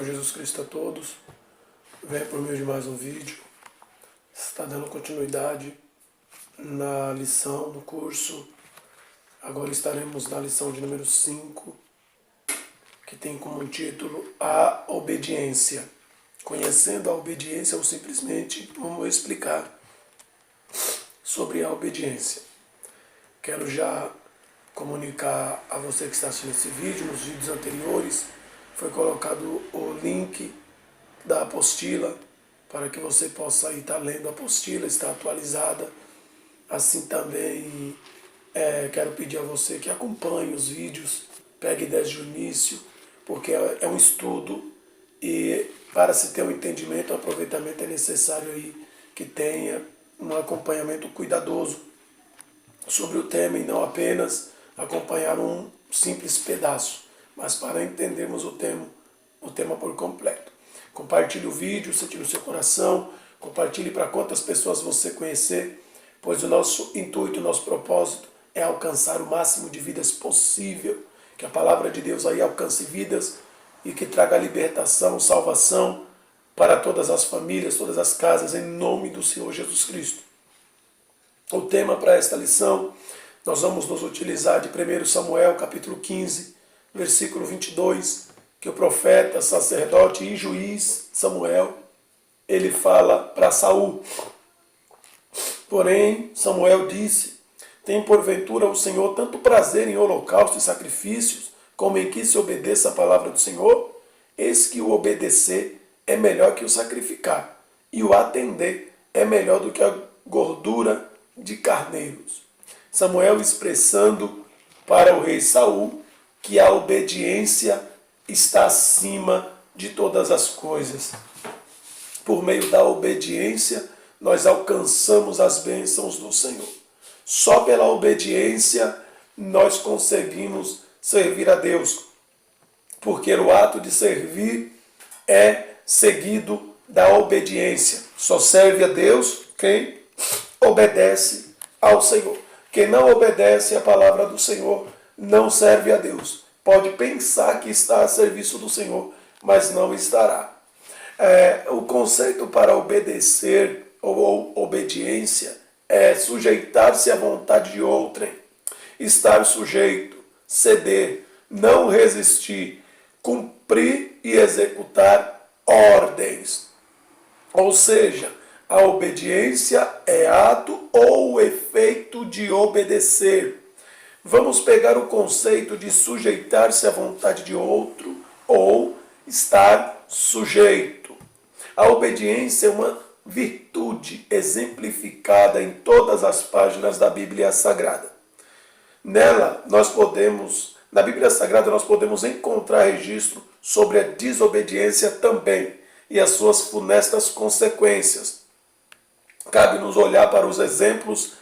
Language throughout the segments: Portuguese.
Senhor Jesus Cristo a todos. Venha por meio de mais um vídeo. Está dando continuidade na lição do curso. Agora estaremos na lição de número 5, que tem como título A Obediência. Conhecendo a obediência, ou simplesmente vamos explicar sobre a obediência. Quero já comunicar a você que está assistindo esse vídeo. Nos vídeos anteriores foi colocado o link da apostila para que você possa estar lendo a apostila, está atualizada. Assim também quero pedir a você que acompanhe os vídeos, pegue desde o início, porque é um estudo e para se ter um entendimento, um aproveitamento é necessário aí que tenha um acompanhamento cuidadoso sobre o tema e não apenas acompanhar um simples pedaço, mas para entendermos o tema por completo. Compartilhe o vídeo, sente no seu coração, compartilhe para quantas pessoas você conhecer, pois o nosso intuito, o nosso propósito é alcançar o máximo de vidas possível, que a palavra de Deus aí alcance vidas e que traga libertação, salvação para todas as famílias, todas as casas, em nome do Senhor Jesus Cristo. O tema para esta lição, nós vamos nos utilizar de 1 Samuel, capítulo 15, versículo 22, que o profeta, sacerdote e juiz Samuel, ele fala para Saul. Porém, Samuel disse: tem porventura o Senhor tanto prazer em holocausto e sacrifícios, como em que se obedeça a palavra do Senhor? Eis que o obedecer é melhor que o sacrificar, e o atender é melhor do que a gordura de carneiros. Samuel expressando para o rei Saul que a obediência está acima de todas as coisas. Por meio da obediência, nós alcançamos as bênçãos do Senhor. Só pela obediência nós conseguimos servir a Deus, porque o ato de servir é seguido da obediência. Só serve a Deus quem obedece ao Senhor. Quem não obedece à palavra do Senhor não serve a Deus. Pode pensar que está a serviço do Senhor, mas não estará. O conceito para obedecer ou obediência é sujeitar-se à vontade de outrem, estar sujeito, ceder, não resistir, cumprir e executar ordens. Ou seja, a obediência é ato ou efeito de obedecer. Vamos pegar o conceito de sujeitar-se à vontade de outro ou estar sujeito. A obediência é uma virtude exemplificada em todas as páginas da Bíblia Sagrada. Na Bíblia Sagrada nós podemos encontrar registro sobre a desobediência também e as suas funestas consequências. Cabe nos olhar para os exemplos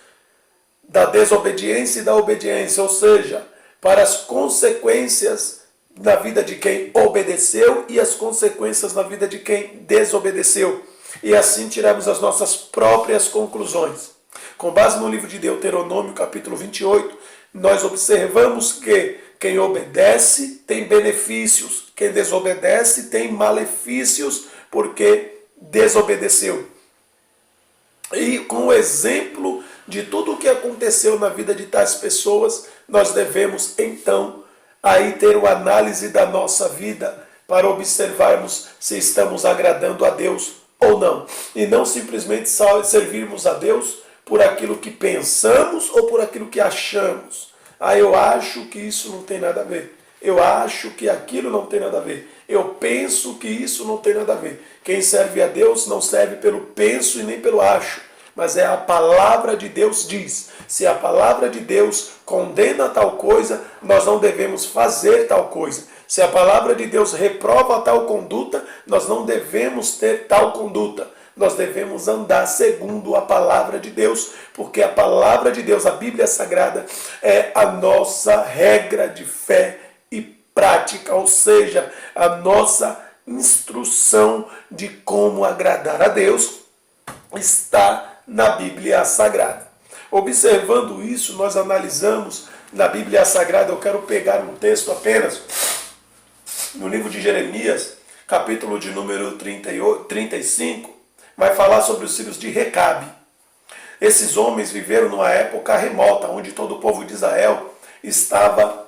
da desobediência e da obediência, ou seja, para as consequências na vida de quem obedeceu e as consequências na vida de quem desobedeceu. E assim tiramos as nossas próprias conclusões. Com base no livro de Deuteronômio, capítulo 28, nós observamos que quem obedece tem benefícios, quem desobedece tem malefícios, porque desobedeceu. E com o exemplo de tudo o que aconteceu na vida de tais pessoas, nós devemos então aí ter uma análise da nossa vida para observarmos se estamos agradando a Deus ou não. E não simplesmente servirmos a Deus por aquilo que pensamos ou por aquilo que achamos. Eu acho que isso não tem nada a ver. Eu acho que aquilo não tem nada a ver. Eu penso que isso não tem nada a ver. Quem serve a Deus não serve pelo penso e nem pelo acho, mas é a palavra de Deus diz. Se a palavra de Deus condena tal coisa, nós não devemos fazer tal coisa. Se a palavra de Deus reprova tal conduta, nós não devemos ter tal conduta. Nós devemos andar segundo a palavra de Deus, porque a palavra de Deus, a Bíblia Sagrada, é a nossa regra de fé e prática, ou seja, a nossa instrução de como agradar a Deus está na Bíblia Sagrada. Observando isso, nós analisamos na Bíblia Sagrada, eu quero pegar um texto apenas no livro de Jeremias, capítulo de número 35, vai falar sobre os filhos de Recabe. Esses homens viveram numa época remota, onde todo o povo de Israel estava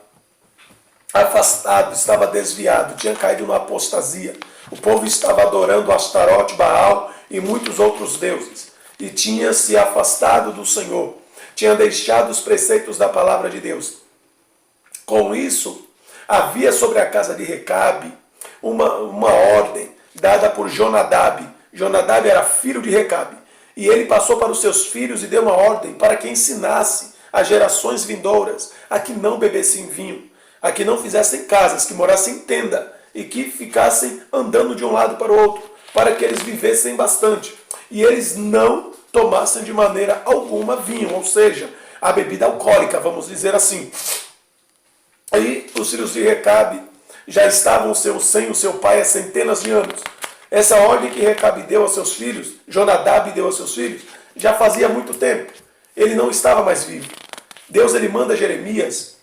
afastado, estava desviado, tinha caído numa apostasia. O povo estava adorando Astarote, Baal e muitos outros deuses, e tinha se afastado do Senhor, tinha deixado os preceitos da palavra de Deus. Com isso, havia sobre a casa de Recabe uma ordem dada por Jonadab. Jonadab era filho de Recabe, e ele passou para os seus filhos e deu uma ordem para que ensinasse as gerações vindouras a que não bebessem vinho, a que não fizessem casas, que morassem em tenda e que ficassem andando de um lado para o outro, para que eles vivessem bastante. E eles não tomassem de maneira alguma vinho, ou seja, a bebida alcoólica, vamos dizer assim. Aí os filhos de Recabe já estavam sem o seu pai há centenas de anos. Essa ordem que Recabe deu aos seus filhos, Jonadab deu aos seus filhos, já fazia muito tempo. Ele não estava mais vivo. Deus ele manda Jeremias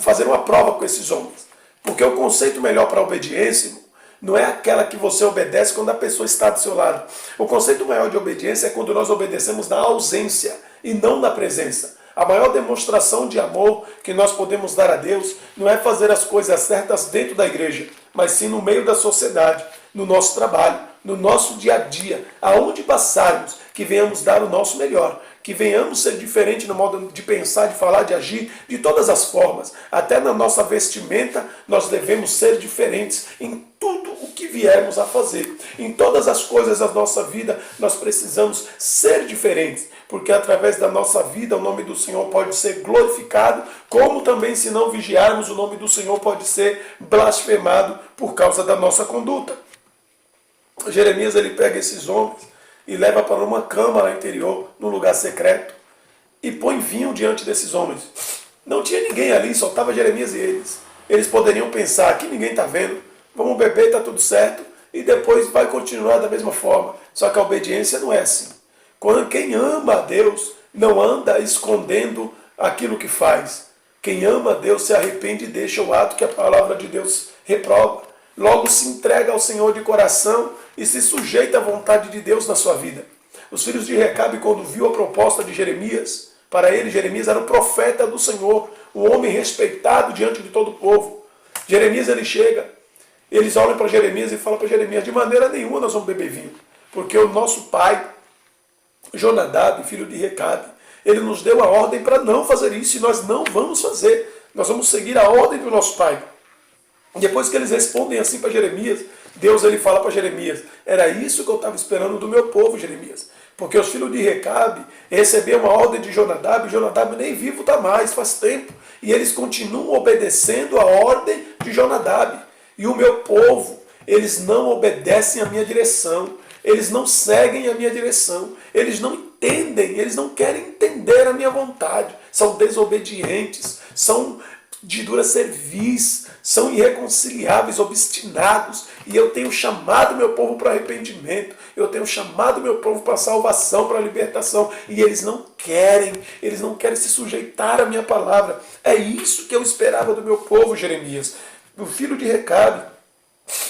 fazer uma prova com esses homens. Porque o conceito melhor para a obediência não é aquela que você obedece quando a pessoa está do seu lado. O conceito maior de obediência é quando nós obedecemos na ausência e não na presença. A maior demonstração de amor que nós podemos dar a Deus não é fazer as coisas certas dentro da igreja, mas sim no meio da sociedade, no nosso trabalho, no nosso dia a dia, aonde passarmos, que venhamos dar o nosso melhor, que venhamos ser diferentes no modo de pensar, de falar, de agir, de todas as formas. Até na nossa vestimenta, nós devemos ser diferentes em tudo o que viermos a fazer. Em todas as coisas da nossa vida, nós precisamos ser diferentes, porque através da nossa vida o nome do Senhor pode ser glorificado, como também, se não vigiarmos, o nome do Senhor pode ser blasfemado por causa da nossa conduta. Jeremias ele pega esses homens e leva para uma câmara interior, num lugar secreto, e põe vinho diante desses homens. Não tinha ninguém ali, só estava Jeremias e eles. Eles poderiam pensar, aqui ninguém está vendo, vamos beber, está tudo certo, e depois vai continuar da mesma forma. Só que a obediência não é assim. Quem ama a Deus não anda escondendo aquilo que faz. Quem ama a Deus se arrepende e deixa o ato que a palavra de Deus reprova. Logo se entrega ao Senhor de coração e se sujeita à vontade de Deus na sua vida. Os filhos de Recabe, quando viu a proposta de Jeremias, para ele Jeremias era o profeta do Senhor, um homem respeitado diante de todo o povo. Jeremias ele chega, eles olham para Jeremias e falam para Jeremias, de maneira nenhuma nós vamos beber vinho, porque o nosso pai, Jonadab, filho de Recabe, ele nos deu a ordem para não fazer isso e nós não vamos fazer. Nós vamos seguir a ordem do nosso pai. Depois que eles respondem assim para Jeremias, Deus ele fala para Jeremias, era isso que eu estava esperando do meu povo, Jeremias. Porque os filhos de Recabe receberam uma ordem de Jonadab, e Jonadab nem vivo está mais, faz tempo. E eles continuam obedecendo a ordem de Jonadab. E o meu povo, eles não obedecem a minha direção, eles não seguem a minha direção, eles não entendem, eles não querem entender a minha vontade, são desobedientes, são de dura cerviz, são irreconciliáveis, obstinados, e eu tenho chamado meu povo para arrependimento, eu tenho chamado meu povo para salvação, para libertação, e eles não querem se sujeitar à minha palavra. É isso que eu esperava do meu povo, Jeremias. O filho de Recabe,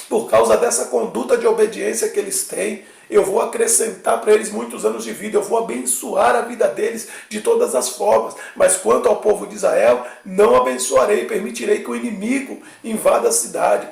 por causa dessa conduta de obediência que eles têm, eu vou acrescentar para eles muitos anos de vida, eu vou abençoar a vida deles de todas as formas. Mas quanto ao povo de Israel, não abençoarei, permitirei que o inimigo invada a cidade,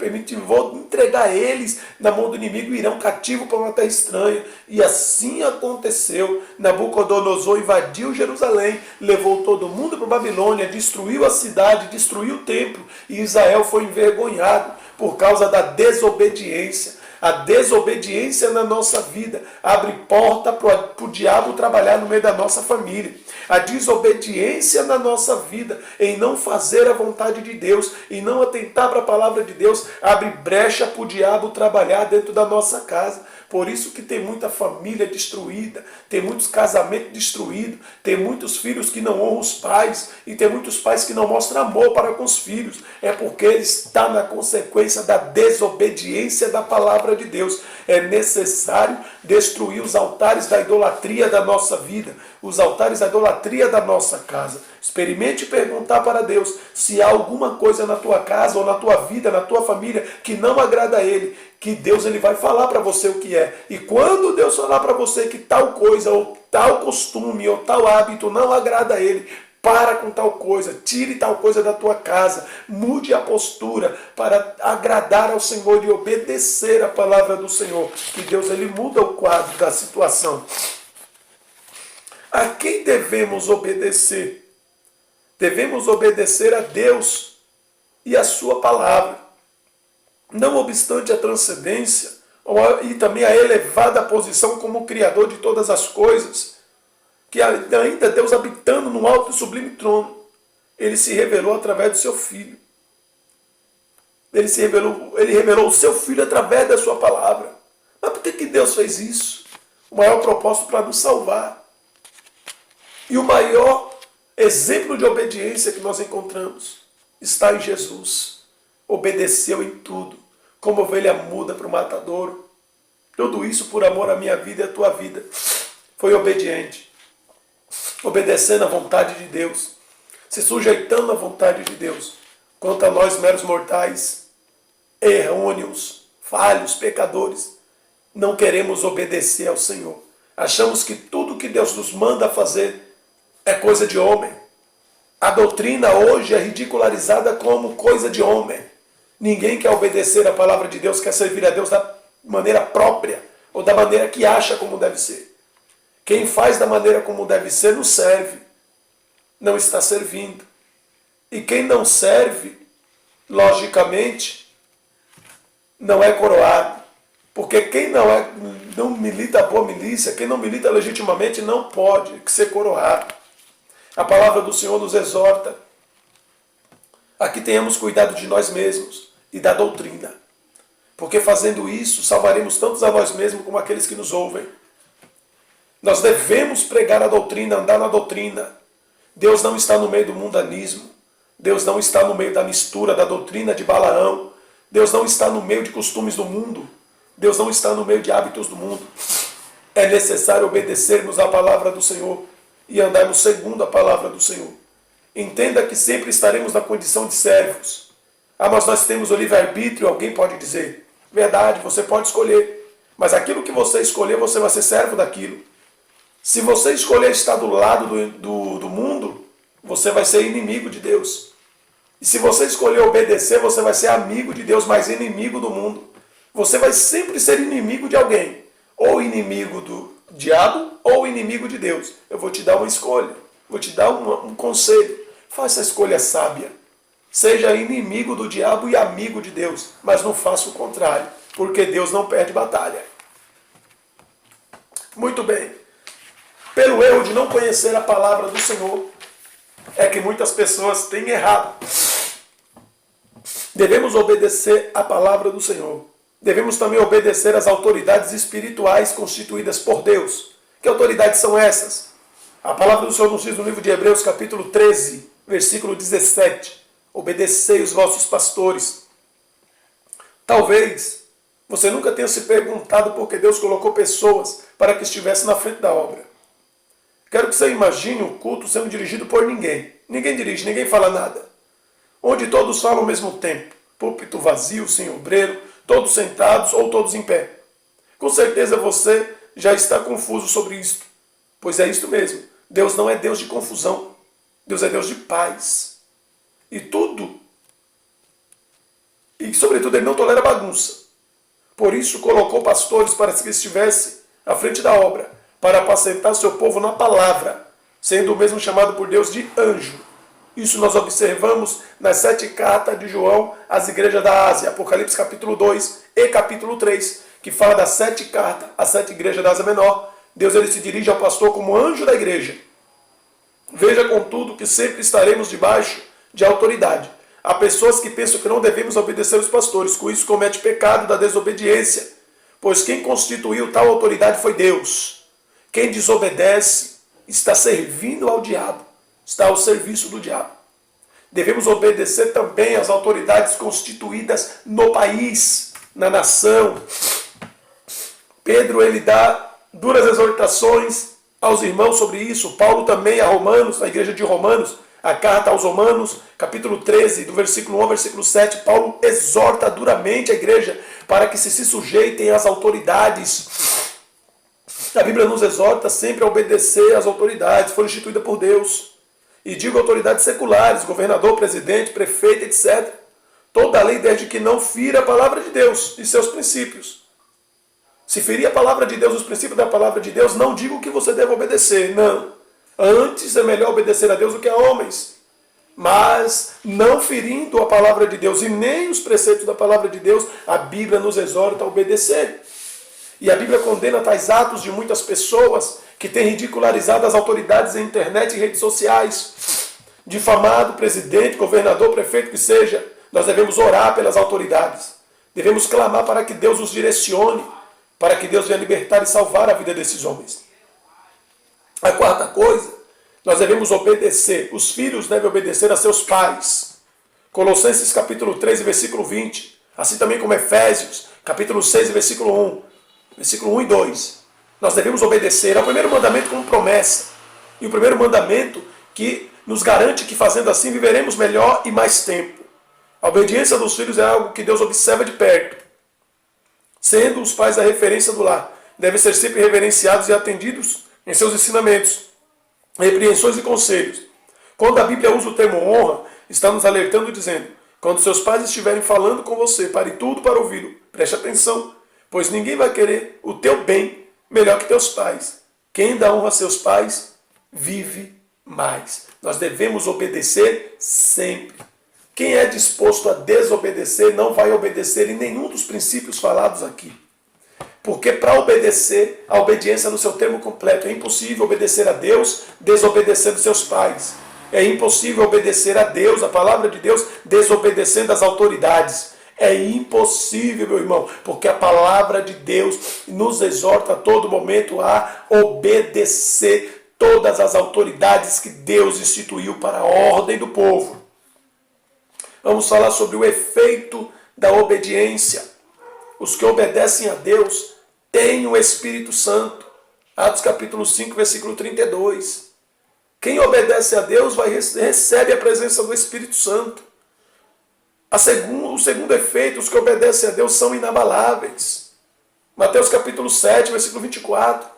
vou entregar eles na mão do inimigo e irão cativo para uma terra estranha. E assim aconteceu. Nabucodonosor invadiu Jerusalém, levou todo mundo para a Babilônia, destruiu a cidade, destruiu o templo, e Israel foi envergonhado por causa da desobediência. A desobediência na nossa vida abre porta para o diabo trabalhar no meio da nossa família. A desobediência na nossa vida em não fazer a vontade de Deus, em não atentar para a palavra de Deus, abre brecha para o diabo trabalhar dentro da nossa casa. Por isso que tem muita família destruída, tem muitos casamentos destruídos, tem muitos filhos que não honram os pais e tem muitos pais que não mostram amor para com os filhos. É porque está na consequência da desobediência da palavra palavra de Deus. É necessário destruir os altares da idolatria da nossa vida, os altares da idolatria da nossa casa. Experimente perguntar para Deus se há alguma coisa na tua casa ou na tua vida, na tua família, que não agrada a Ele, que Deus ele vai falar para você o que é. E quando Deus falar para você que tal coisa, ou tal costume, ou tal hábito não agrada a Ele, para com tal coisa, tire tal coisa da tua casa, mude a postura para agradar ao Senhor e obedecer a palavra do Senhor, que Deus ele muda o quadro da situação. A quem devemos obedecer? Devemos obedecer a Deus e a sua palavra. Não obstante a transcendência e também a elevada posição como Criador de todas as coisas, que ainda Deus habitando no alto e sublime trono, Ele se revelou através do seu Filho. Ele revelou o seu Filho através da sua palavra. Mas por que Deus fez isso? O maior propósito para nos salvar. E o maior exemplo de obediência que nós encontramos está em Jesus. Obedeceu em tudo, como ovelha muda para o matadouro. Tudo isso por amor à minha vida e à tua vida. Foi obediente. Obedecendo à vontade de Deus, se sujeitando à vontade de Deus. Quanto a nós, meros mortais, errôneos, falhos, pecadores, não queremos obedecer ao Senhor. Achamos que tudo que Deus nos manda fazer é coisa de homem. A doutrina hoje é ridicularizada como coisa de homem. Ninguém quer obedecer à palavra de Deus, quer servir a Deus da maneira própria, ou da maneira que acha como deve ser. Quem faz da maneira como deve ser, não serve. Não está servindo. E quem não serve, logicamente, não é coroado. Porque quem não milita a boa milícia, quem não milita legitimamente, não pode ser coroado. A palavra do Senhor nos exorta a que tenhamos cuidado de nós mesmos e da doutrina. Porque fazendo isso, salvaremos tantos a nós mesmos como aqueles que nos ouvem. Nós devemos pregar a doutrina, andar na doutrina. Deus não está no meio do mundanismo. Deus não está no meio da mistura da doutrina de Balaão. Deus não está no meio de costumes do mundo. Deus não está no meio de hábitos do mundo. É necessário obedecermos à palavra do Senhor e andarmos segundo a palavra do Senhor. Entenda que sempre estaremos na condição de servos. Ah, mas nós temos o livre-arbítrio, alguém pode dizer. Verdade, você pode escolher. Mas aquilo que você escolher, você vai ser servo daquilo. Se você escolher estar do lado do mundo, você vai ser inimigo de Deus. E se você escolher obedecer, você vai ser amigo de Deus, mas inimigo do mundo. Você vai sempre ser inimigo de alguém. Ou inimigo do diabo, ou inimigo de Deus. Eu vou te dar uma escolha. Vou te dar um conselho. Faça a escolha sábia. Seja inimigo do diabo e amigo de Deus. Mas não faça o contrário. Porque Deus não perde batalha. Muito bem. Pelo erro de não conhecer a palavra do Senhor, é que muitas pessoas têm errado. Devemos obedecer a palavra do Senhor. Devemos também obedecer às autoridades espirituais constituídas por Deus. Que autoridades são essas? A palavra do Senhor nos diz no livro de Hebreus, capítulo 13, versículo 17. Obedecei os vossos pastores. Talvez você nunca tenha se perguntado por que Deus colocou pessoas para que estivessem na frente da obra. Quero que você imagine um culto sendo dirigido por ninguém. Ninguém dirige, ninguém fala nada. Onde todos falam ao mesmo tempo. Púlpito vazio, sem obreiro, todos sentados ou todos em pé. Com certeza você já está confuso sobre isto. Pois é isto mesmo. Deus não é Deus de confusão. Deus é Deus de paz. E sobretudo, Ele não tolera bagunça. Por isso colocou pastores para que estivessem à frente da obra, para apacentar seu povo na palavra, sendo o mesmo chamado por Deus de anjo. Isso nós observamos nas 7 cartas de João às igrejas da Ásia, Apocalipse capítulo 2 e capítulo 3, que fala das 7 cartas às 7 igrejas da Ásia Menor. Deus ele se dirige ao pastor como anjo da igreja. Veja, contudo, que sempre estaremos debaixo de autoridade. Há pessoas que pensam que não devemos obedecer os pastores, com isso comete pecado da desobediência, pois quem constituiu tal autoridade foi Deus. Quem desobedece está servindo ao diabo, está ao serviço do diabo. Devemos obedecer também às autoridades constituídas no país, na nação. Pedro, ele dá duras exortações aos irmãos sobre isso. Paulo também a Romanos, na igreja de Romanos, a carta aos Romanos, capítulo 13, do versículo 1 ao versículo 7, Paulo exorta duramente a igreja para que se sujeitem às autoridades. A Bíblia nos exorta sempre a obedecer às autoridades, foram instituídas por Deus. E digo autoridades seculares, governador, presidente, prefeito, etc. Toda a lei desde que não fira a palavra de Deus e seus princípios. Se ferir a palavra de Deus, os princípios da palavra de Deus, não digo que você deve obedecer, não. Antes é melhor obedecer a Deus do que a homens. Mas não ferindo a palavra de Deus e nem os preceitos da palavra de Deus, a Bíblia nos exorta a obedecer. E a Bíblia condena tais atos de muitas pessoas que têm ridicularizado as autoridades em internet e redes sociais. Difamado presidente, governador, prefeito que seja, nós devemos orar pelas autoridades. Devemos clamar para que Deus os direcione, para que Deus venha libertar e salvar a vida desses homens. A quarta coisa, nós devemos obedecer. Os filhos devem obedecer a seus pais. Colossenses capítulo 3, versículo 20. Assim também como Efésios, capítulo 6, versículo 1. Versículo 1 e 2. Nós devemos obedecer ao primeiro mandamento como promessa. E o primeiro mandamento que nos garante que fazendo assim viveremos melhor e mais tempo. A obediência dos filhos é algo que Deus observa de perto. Sendo os pais a referência do lar, devem ser sempre reverenciados e atendidos em seus ensinamentos, repreensões e conselhos. Quando a Bíblia usa o termo honra, está nos alertando dizendo: quando seus pais estiverem falando com você, pare tudo para ouvi-lo. Preste atenção, pois ninguém vai querer o teu bem melhor que teus pais. Quem dá honra a seus pais, vive mais. Nós devemos obedecer sempre. Quem é disposto a desobedecer não vai obedecer em nenhum dos princípios falados aqui. Porque para obedecer, a obediência no seu termo completo, é impossível obedecer a Deus desobedecendo seus pais. É impossível obedecer a Deus, a palavra de Deus, desobedecendo as autoridades. É impossível, meu irmão, porque a palavra de Deus nos exorta a todo momento a obedecer todas as autoridades que Deus instituiu para a ordem do povo. Vamos falar sobre o efeito da obediência. Os que obedecem a Deus têm o Espírito Santo. Atos capítulo 5, versículo 32. Quem obedece a Deus recebe a presença do Espírito Santo. O segundo efeito, os que obedecem a Deus são inabaláveis. Mateus capítulo 7, versículo 24.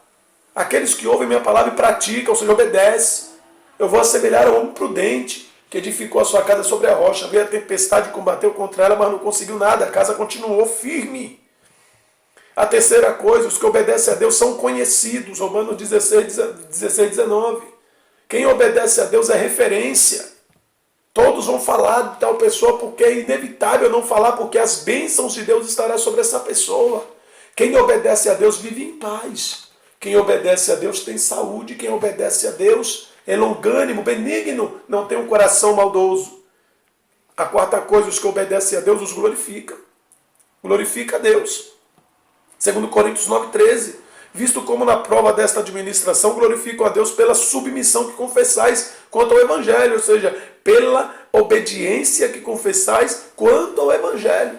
Aqueles que ouvem minha palavra e praticam, ou seja, obedecem. Eu vou assemelhar ao homem prudente, que edificou a sua casa sobre a rocha. Veio a tempestade e combateu contra ela, mas não conseguiu nada. A casa continuou firme. A terceira coisa, os que obedecem a Deus são conhecidos. Romanos 16, 19. Quem obedece a Deus é referência. Todos vão falar de tal pessoa porque é inevitável não falar, porque as bênçãos de Deus estarão sobre essa pessoa. Quem obedece a Deus vive em paz. Quem obedece a Deus tem saúde. Quem obedece a Deus é longânimo, benigno, não tem um coração maldoso. A quarta coisa, os que obedecem a Deus os glorificam. Glorifica a Deus. 2 Coríntios 9,13. Visto como na prova desta administração glorificam a Deus pela submissão que confessais quanto ao Evangelho, ou seja, pela obediência que confessais quanto ao Evangelho.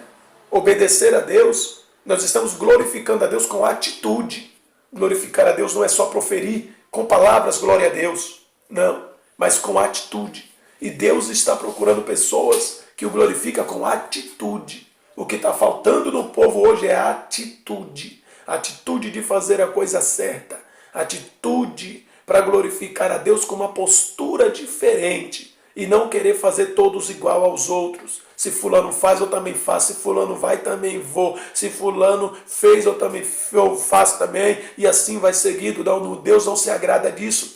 Obedecer a Deus, nós estamos glorificando a Deus com atitude. Glorificar a Deus não é só proferir com palavras glória a Deus, não, mas com atitude. E Deus está procurando pessoas que o glorificam com atitude. O que está faltando no povo hoje é atitude. Atitude de fazer a coisa certa. Atitude para glorificar a Deus com uma postura diferente. E não querer fazer todos igual aos outros. Se fulano faz, eu também faço. Se fulano vai, também vou. Se fulano fez, eu também faço também. E assim vai seguindo. Deus não se agrada disso.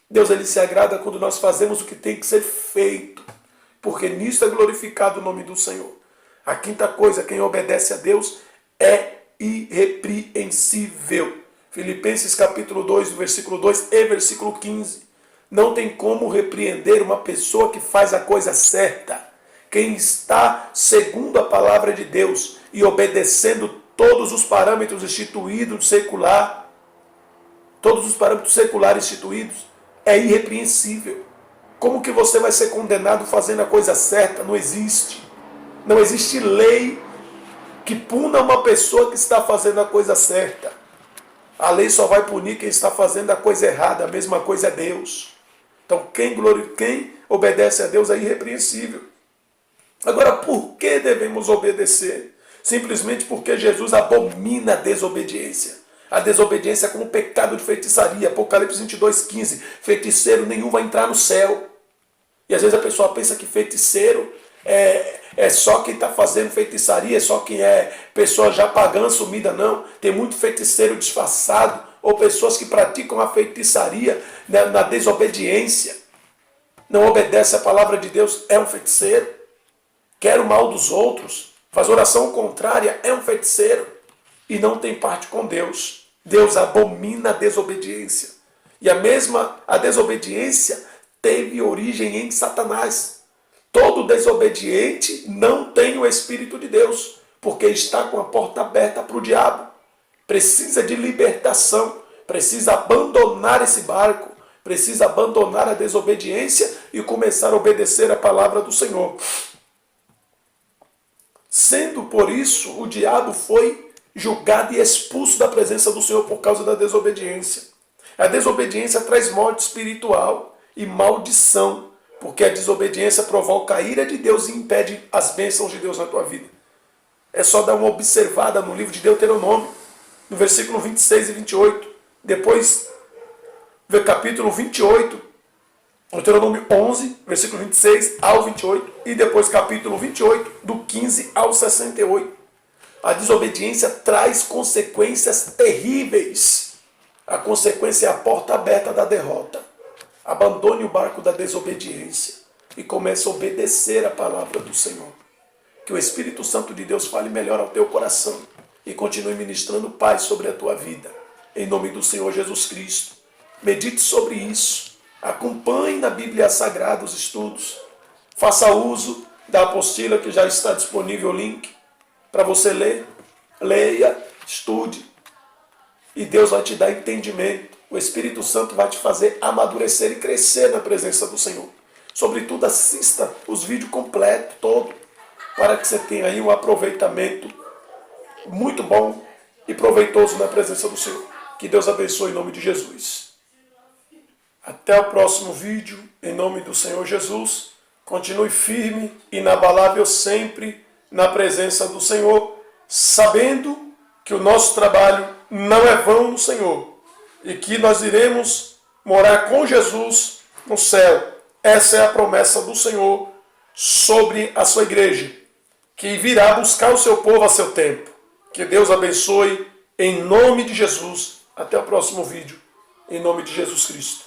Deus ele se agrada quando nós fazemos o que tem que ser feito. Porque nisso é glorificado o nome do Senhor. A quinta coisa, quem obedece a Deus é irrepreensível. Filipenses capítulo 2, versículo 2 e versículo 15. Não tem como repreender uma pessoa que faz a coisa certa. Quem está segundo a palavra de Deus e obedecendo todos os parâmetros instituídos secular, todos os parâmetros seculares instituídos, é irrepreensível. Como que você vai ser condenado fazendo a coisa certa? Não existe. Não existe lei que puna uma pessoa que está fazendo a coisa certa. A lei só vai punir quem está fazendo a coisa errada, a mesma coisa é Deus. Então quem obedece a Deus é irrepreensível. Agora, por que devemos obedecer? Simplesmente porque Jesus abomina a desobediência. A desobediência é como pecado de feitiçaria. Apocalipse 22:15. Feiticeiro nenhum vai entrar no céu. E às vezes a pessoa pensa que feiticeiro é só quem está fazendo feitiçaria, é só quem é pessoa já pagã, sumida. Não. Tem muito feiticeiro disfarçado, ou pessoas que praticam a feitiçaria na desobediência. Não obedece à palavra de Deus, é um feiticeiro. Quer o mal dos outros, faz oração contrária, é um feiticeiro. E não tem parte com Deus. Deus abomina a desobediência. E a desobediência teve origem em Satanás. Todo desobediente não tem o Espírito de Deus, porque está com a porta aberta para o diabo. Precisa de libertação, precisa abandonar esse barco, precisa abandonar a desobediência e começar a obedecer a palavra do Senhor. Sendo por isso, o diabo foi julgado e expulso da presença do Senhor por causa da desobediência. A desobediência traz morte espiritual e maldição, porque a desobediência provoca a ira de Deus e impede as bênçãos de Deus na tua vida. É só dar uma observada no livro de Deuteronômio, no versículo 26 e 28. Depois, no capítulo 28, Deuteronômio 11, versículo 26 ao 28. E depois capítulo 28, do 15 ao 68. A desobediência traz consequências terríveis. A consequência é a porta aberta da derrota. Abandone o barco da desobediência e comece a obedecer a palavra do Senhor. Que o Espírito Santo de Deus fale melhor ao teu coração e continue ministrando paz sobre a tua vida. Em nome do Senhor Jesus Cristo. Medite sobre isso. Acompanhe na Bíblia Sagrada os estudos. Faça uso da apostila que já está disponível o link para você ler. Leia, estude. E Deus vai te dar entendimento. O Espírito Santo vai te fazer amadurecer e crescer na presença do Senhor. Sobretudo, assista os vídeos completos, todo, para que você tenha aí um aproveitamento muito bom e proveitoso na presença do Senhor. Que Deus abençoe em nome de Jesus. Até o próximo vídeo, em nome do Senhor Jesus. Continue firme e inabalável sempre na presença do Senhor, sabendo que o nosso trabalho não é vão no Senhor e que nós iremos morar com Jesus no céu. Essa é a promessa do Senhor sobre a sua igreja, que virá buscar o seu povo a seu tempo. Que Deus abençoe em nome de Jesus. Até o próximo vídeo, em nome de Jesus Cristo.